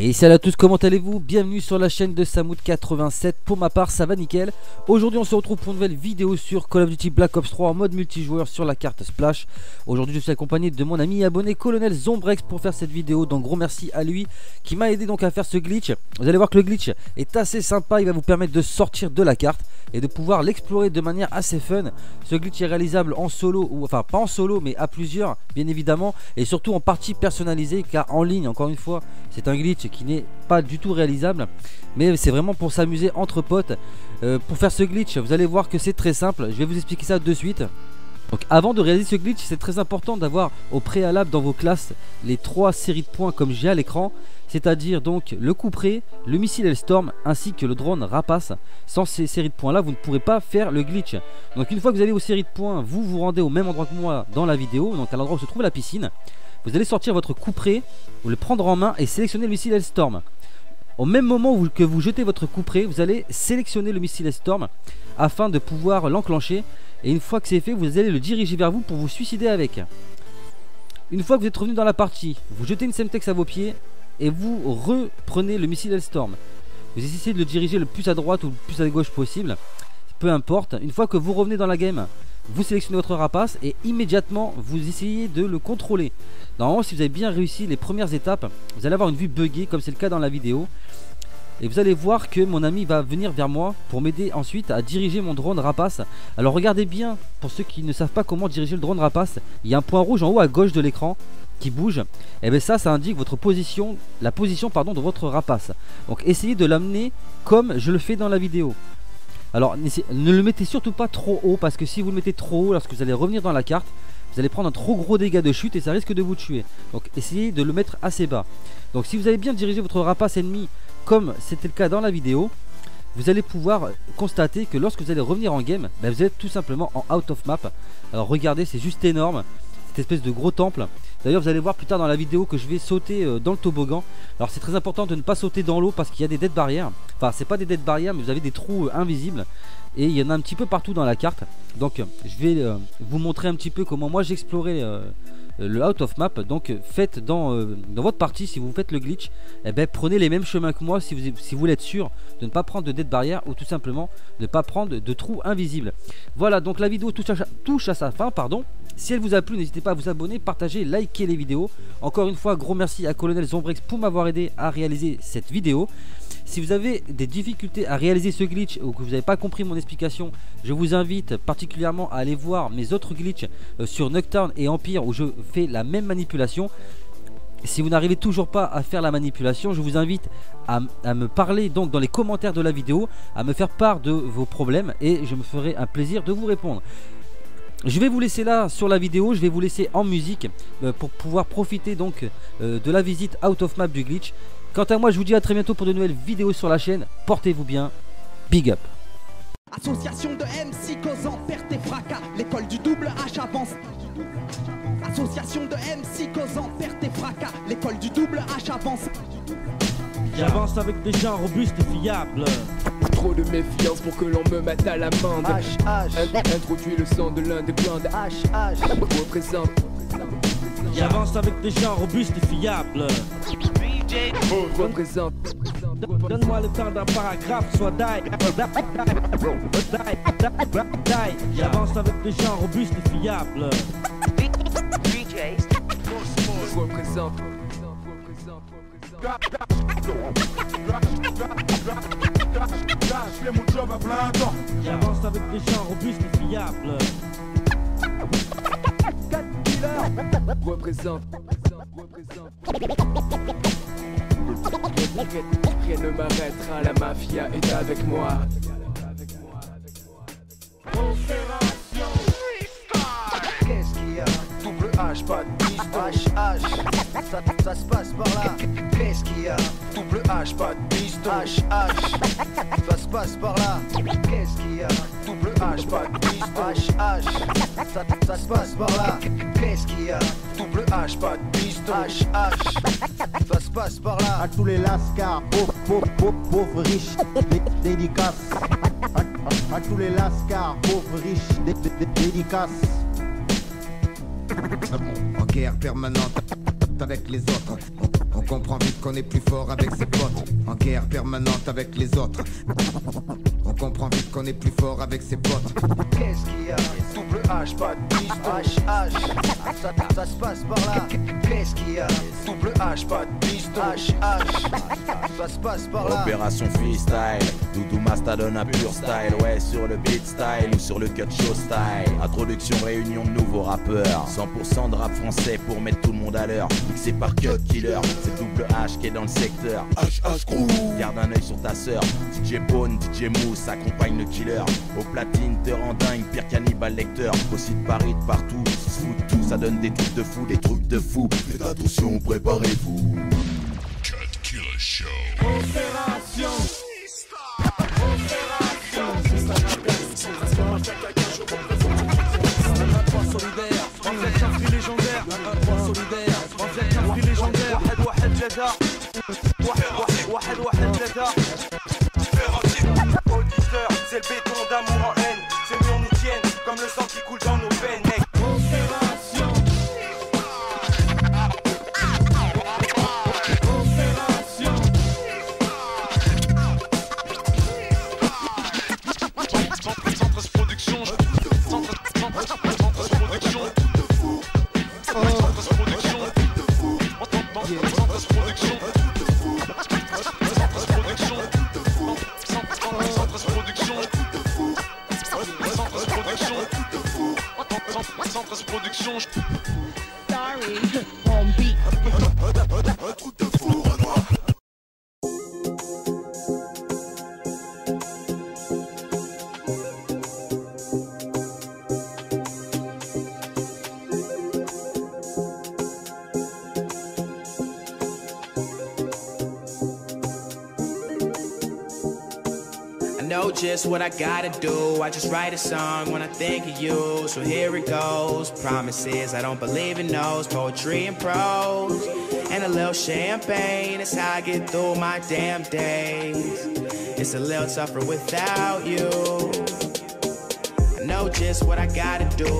Et salut à tous, comment allez-vous? Bienvenue sur la chaîne de Samoud87. Pour ma part, ça va nickel. Aujourd'hui, on se retrouve pour une nouvelle vidéo sur Call of Duty Black Ops 3 en mode multijoueur sur la carte Splash. Aujourd'hui, je suis accompagné de mon ami et abonné Colonel Zombrex pour faire cette vidéo. Donc, gros merci à lui qui m'a aidé donc à faire ce glitch. Vous allez voir que le glitch est assez sympa. Il va vous permettre de sortir de la carte et de pouvoir l'explorer de manière assez fun. Ce glitch est réalisable en solo, ou enfin pas en solo, mais à plusieurs, bien évidemment, et surtout en partie personnalisée, car en ligne, encore une fois, c'est un glitch qui n'est pas du tout réalisable, mais c'est vraiment pour s'amuser entre potes. Pour faire ce glitch, vous allez voir que c'est très simple. Je vais vous expliquer ça de suite. Donc avant de réaliser ce glitch, c'est très important d'avoir au préalable dans vos classes les 3 séries de points comme j'ai à l'écran, c'est-à-dire donc le couperet, le missile Hellstorm ainsi que le drone Rapace. Sans ces séries de points là, vous ne pourrez pas faire le glitch. Donc une fois que vous avez vos séries de points, vous vous rendez au même endroit que moi dans la vidéo, donc à l'endroit où se trouve la piscine. Vous allez sortir votre couperet, vous le prendre en main et sélectionner le missile Hellstorm. Au même moment que vous jetez votre couperet, vous allez sélectionner le missile Hellstorm afin de pouvoir l'enclencher. Et une fois que c'est fait, vous allez le diriger vers vous pour vous suicider avec. Une fois que vous êtes revenu dans la partie, vous jetez une Semtex à vos pieds et vous reprenez le missile Hellstorm. Vous essayez de le diriger le plus à droite ou le plus à gauche possible, peu importe. Une fois que vous revenez dans la game, vous sélectionnez votre rapace et immédiatement vous essayez de le contrôler. Normalement, si vous avez bien réussi les premières étapes, vous allez avoir une vue buggée comme c'est le cas dans la vidéo. Et vous allez voir que mon ami va venir vers moi pour m'aider ensuite à diriger mon drone Rapace. Alors regardez bien, pour ceux qui ne savent pas comment diriger le drone Rapace, il y a un point rouge en haut à gauche de l'écran qui bouge. Et bien ça indique votre position, la position pardon, de votre Rapace. Donc essayez de l'amener comme je le fais dans la vidéo. Alors ne le mettez surtout pas trop haut, parce que si vous le mettez trop haut, lorsque vous allez revenir dans la carte, vous allez prendre un trop gros dégât de chute et ça risque de vous tuer. Donc essayez de le mettre assez bas. Donc si vous avez bien dirigé votre Rapace ennemi comme c'était le cas dans la vidéo, vous allez pouvoir constater que lorsque vous allez revenir en game, vous êtes tout simplement en out of map. Alors regardez, c'est juste énorme, cette espèce de gros temple. D'ailleurs vous allez voir plus tard dans la vidéo que je vais sauter dans le toboggan. Alors c'est très important de ne pas sauter dans l'eau parce qu'il y a des dead barrières. Enfin c'est pas des dead barrières, mais vous avez des trous invisibles. Et il y en a un petit peu partout dans la carte. Donc je vais vous montrer un petit peu comment moi j'explorais le out of map. Donc faites dans votre partie, si vous faites le glitch, prenez les mêmes chemins que moi si vous voulez être sûr de ne pas prendre de dead barrière, ou tout simplement de ne pas prendre de trous invisibles. Voilà, donc la vidéo touche à sa fin, pardon. Si elle vous a plu, n'hésitez pas à vous abonner, partager, liker les vidéos. Encore une fois, gros merci à Colonel Zombrex pour m'avoir aidé à réaliser cette vidéo. Si vous avez des difficultés à réaliser ce glitch ou que vous n'avez pas compris mon explication, je vous invite particulièrement à aller voir mes autres glitches sur Nocturne et Empire où je fais la même manipulation. Si vous n'arrivez toujours pas à faire la manipulation, je vous invite à me parler donc dans les commentaires de la vidéo, à me faire part de vos problèmes et je me ferai un plaisir de vous répondre. Je vais vous laisser là sur la vidéo, je vais vous laisser en musique pour pouvoir profiter donc de la visite out of map du glitch. Quant à moi, je vous dis à très bientôt pour de nouvelles vidéos sur la chaîne. Portez-vous bien, big up. Association de MC causant perte et fracas, l'école du double H avance. Association de MC causant perte et fracas, l'école du double H avance. J'avance avec des gens robustes et fiables. Trop de méfiance pour que l'on me mette à l'amende. Introduit le son de l'un des plans de représente. J'avance avec des gens robustes et fiables. Représente. Donne-moi le temps d'un paragraphe, soit die. J'avance avec des gens robustes et fiables. Représente. Je fais mon job à plein temps. J'avance avec des gens robustes et fiables. Représente. Rien ne m'arrêtera, la mafia est avec moi. Qu'est-ce qu'il y a? Double H, pas de piston. Ça se passe par là. Qu'est-ce qu'il y a? Double H, pas de piston. Ça se passe par là. Qu'est-ce qu'il y a? Double H, pas de piston. Ça se passe par là. Qu'est-ce qu'il y a? Double H, pas de piston. Ça se passe par là. À tous les lascars, pauvres riches, dédicaces. À tous les lascars, pauvres riches, dédicaces. En guerre permanente avec les autres, On comprend vite qu'on est plus fort avec ses potes, en guerre permanente avec les autres. On comprend vite qu'on est plus fort avec ses potes. Qu'est-ce qu'il y a? Double H, pas de piston. H, ça se passe par là. Qu'est-ce qu'il y a? Double H, pas de piston. H, ça se passe par là. Opération freestyle, Doudou Masta donne un pur style. Ouais, sur le beat style ou sur le cut show style. Introduction, réunion de nouveaux rappeurs. 100% de rap français pour mettre tout le monde à l'heure. Mixé par Cut Killer, c'est Double H qui est dans le secteur. H crew. Garde un œil sur ta sœur. DJ Bone, DJ Mousse accompagne le killer. Au platine te rend dingue, pire cannibale lecteur. Aussi de Paris, de partout, ils se foutent tout. Ça donne des trucs de fou, des trucs de fou. Faites attention, préparez-vous. Cut Killer Show. Opération. Solidaire, on fait un prix légendaire. Solidaire, on fait un prix légendaire. واحد جدا واحد جدا. Auditeur, c'est le béton d'amour en haine. C'est mieux on nous tienne comme le sang qui coule dans nos veines. Opération. Opération. Centre production. Sorry, on beat. Un truc de fou, Renoir. Know just what I gotta do. I just write a song when I think of you. So here it goes. Promises, I don't believe in those. Poetry and prose and a little champagne. It's how I get through my damn days. It's a little tougher without you. I know just what I gotta do.